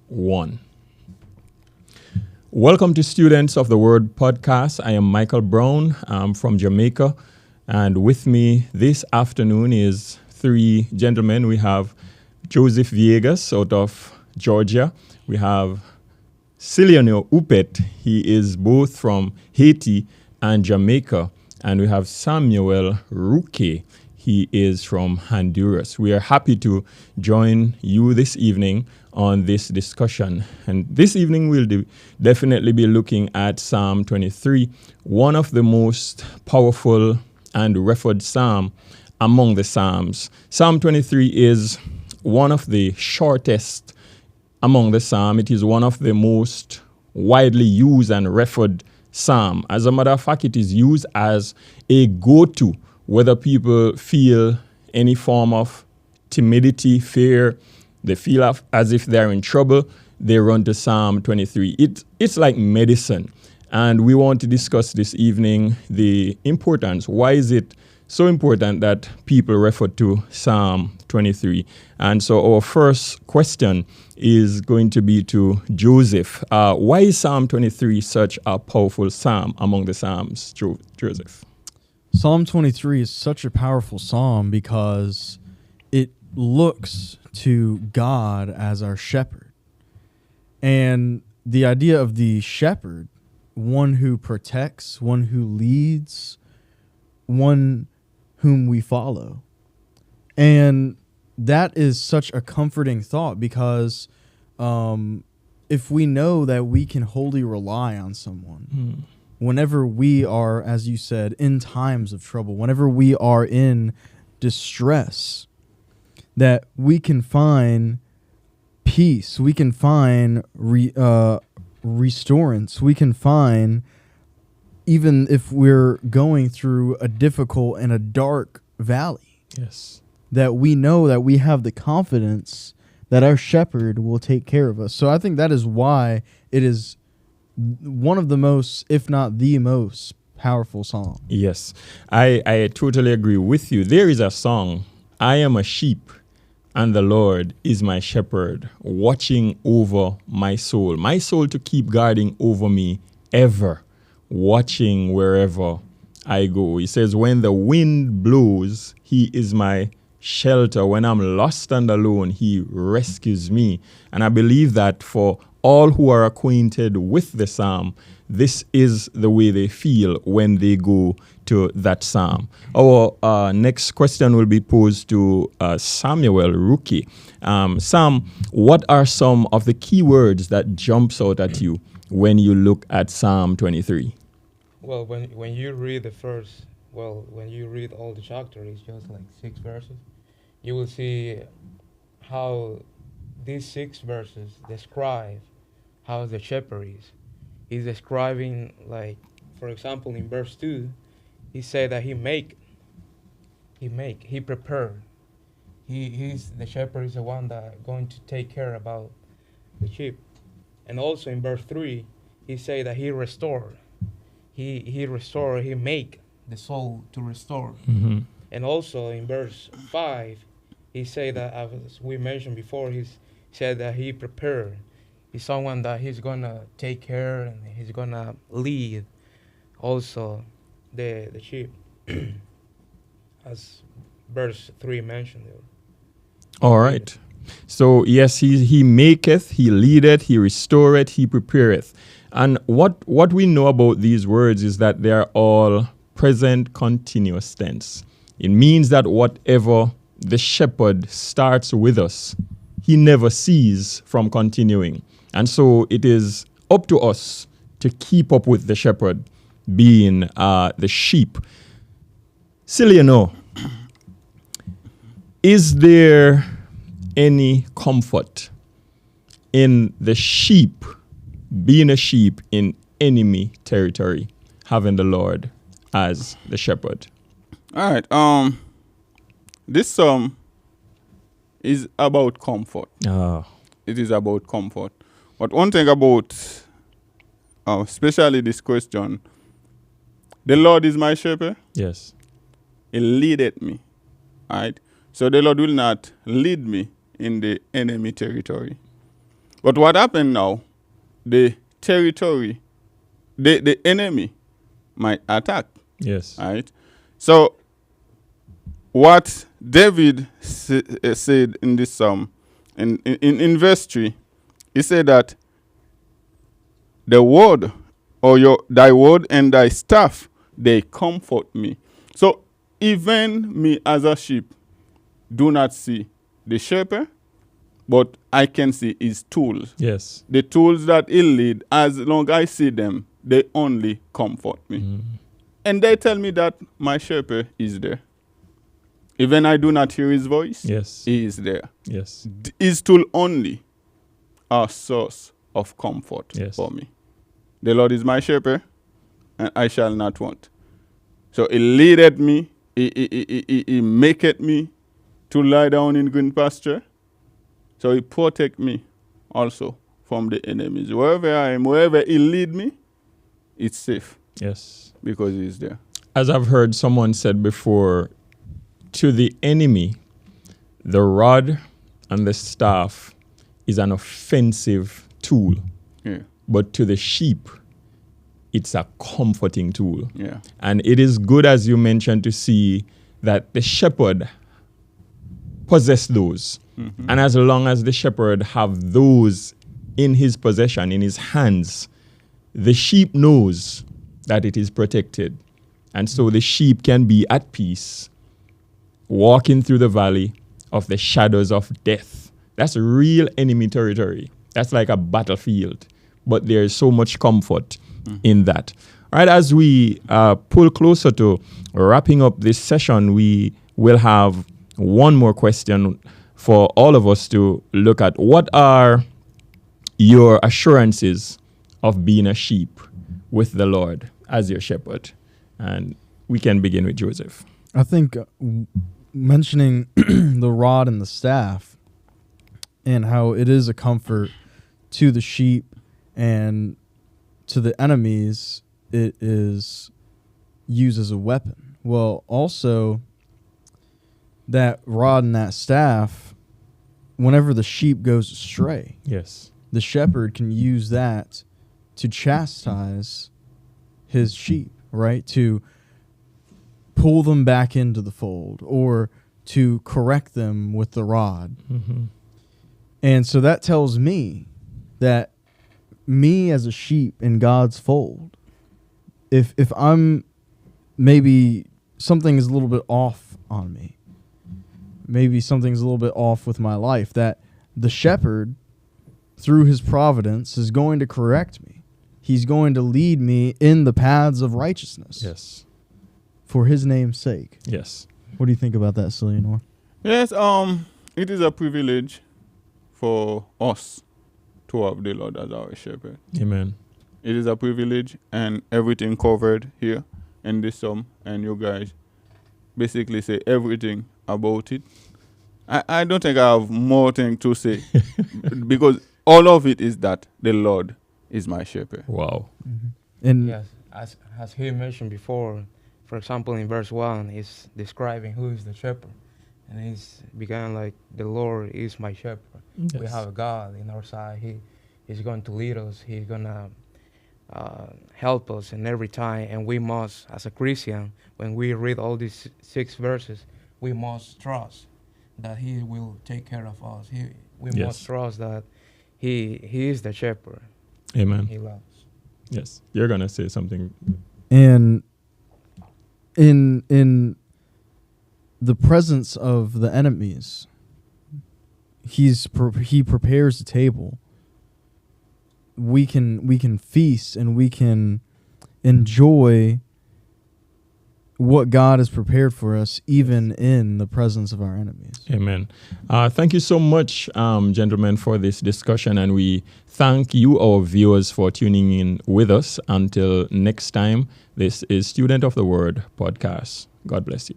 1. Welcome to Students of the Word podcast. I am Michael Brown. I'm from Jamaica. And with me this afternoon is 3 gentlemen. We have Joseph Villegas out of Georgia. We have Ciliano Upet. He is both from Haiti and Jamaica. And we have Samuel Ruke. He is from Honduras. We are happy to join you this evening on this discussion. And this evening we'll definitely be looking at Psalm 23, one of the most powerful and referred psalm among the psalms. Psalm 23 is one of the shortest among the psalm. It is one of the most widely used and referred psalm. As a matter of fact, it is used as a go-to, whether people feel any form of timidity, fear, they feel as if they're in trouble, they run to Psalm 23. It's like medicine. And we want to discuss this evening the importance. Why is it so important that people refer to Psalm 23? And so our first question is going to be to Joseph. Why is Psalm 23 such a powerful psalm among the psalms, Joseph? Psalm 23 is such a powerful psalm because it looks to God as our shepherd. And the idea of the shepherd, one who protects, one who leads, one whom we follow. And that is such a comforting thought because if we know that we can wholly rely on someone, whenever we are, as you said, in times of trouble, whenever we are in distress, that we can find peace, we can find restorance, we can find, even if we're going through a difficult and a dark valley, yes, that we know that we have the confidence that our shepherd will take care of us. So I think that is why it is one of the most, if not the most, powerful song. Yes, I totally agree with you. There is a song, I am a sheep, and the Lord is my shepherd, watching over my soul to keep guarding over me ever, watching wherever I go. He says, when the wind blows, he is my shelter. When I'm lost and alone, he rescues me. And I believe that for all who are acquainted with the psalm, this is the way they feel when they go to that psalm. Our next question will be posed to Samuel Ruke. Sam, what are some of the key words that jumps out at you when you look at Psalm 23? Well, when you read when you read all the chapter, it's just like 6 verses. You will see how these 6 verses describe how the shepherd is. He's describing, like, for example, in verse 2, he said that he prepare. He's the shepherd is the one that going to take care about the sheep. And also in verse 3, he say that he restore. He restore, he make the soul to restore. Mm-hmm. And also in verse 5, he say that, as we mentioned before, he said that he prepared. He's someone that he's gonna take care and he's gonna lead also the sheep, as verse 3 mentioned. All right. So yes, he maketh, he leadeth, he restoreth, he prepareth. And what we know about these words is that they are all present continuous tense. It means that whatever the shepherd starts with us, he never ceases from continuing. And so it is up to us to keep up with the shepherd, being the sheep. Ciliano, is there any comfort in the sheep, being a sheep in enemy territory, having the Lord as the shepherd? All right. This psalm is about comfort. It is about comfort. But one thing about, especially this question, the Lord is my shepherd. Yes. He leadeth me. All right. So the Lord will not lead me in the enemy territory. But what happened now? The territory, the enemy might attack. Yes. Right? So what David said in this psalm, in verse 3, he said that the word or thy word and thy staff, they comfort me. So even me as a sheep do not see the shepherd, but I can see his tools. Yes. The tools that he lead, as long as I see them, they only comfort me. Mm. And they tell me that my shepherd is there. Even I do not hear his voice, Yes. he is there. Yes. His tool only are source of comfort Yes. for me. The Lord is my shepherd, and I shall not want. So he leadeth me, he maketh me to lie down in green pasture. So he protect me also from the enemies. Wherever I am, wherever he lead me, it's safe Yes. because he is there. As I've heard someone said before, to the enemy, the rod and the staff is an offensive tool. Yeah. But to the sheep, it's a comforting tool. Yeah. And it is good, as you mentioned, to see that the shepherd possess those. Mm-hmm. And as long as the shepherd have those in his possession, in his hands, the sheep knows that it is protected. And so the sheep can be at peace, walking through the valley of the shadows of death. That's real enemy territory. That's like a battlefield. But there is so much comfort in that. All right, as we pull closer to wrapping up this session, we will have one more question for all of us to look at. What are your assurances of being a sheep with the Lord as your shepherd? And we can begin with Joseph. I think mentioning the rod and the staff and how it is a comfort to the sheep and to the enemies, it is used as a weapon. Well, also that rod and that staff, whenever the sheep goes astray, Yes. the shepherd can use that to chastise his sheep, right? To pull them back into the fold or to correct them with the rod. Mm-hmm. And so that tells me that me as a sheep in God's fold, if I'm maybe something is a little bit off on me, maybe something's a little bit off with my life, that the shepherd, through his providence, is going to correct me. He's going to lead me in the paths of righteousness. Yes. For his name's sake. Yes. What do you think about that, Cillianor? Yes, it is a privilege for us to have the Lord as our shepherd. Amen. It is a privilege, and everything covered here in this psalm, and you guys basically say everything about it. I don't think I have more thing to say because all of it is that the Lord is my shepherd. Wow. Mm-hmm. And Yes, as he mentioned before, for example, in verse 1, he's describing who is the shepherd. And he's began like, the Lord is my shepherd. Yes. We have a God in our side. He's going to lead us. He's going to help us in every time. And we must, as a Christian, when we read all these 6 verses, we must trust that he will take care of us. We Yes. must trust that he is the shepherd. Amen. He loves. Yes. You're going to say something. And in the presence of the enemies, he prepares a table. We can feast and we can enjoy what God has prepared for us, even in the presence of our enemies. Amen. Thank you so much, gentlemen, for this discussion. And we thank you, our viewers, for tuning in with us. Until next time, this is Student of the Word podcast. God bless you.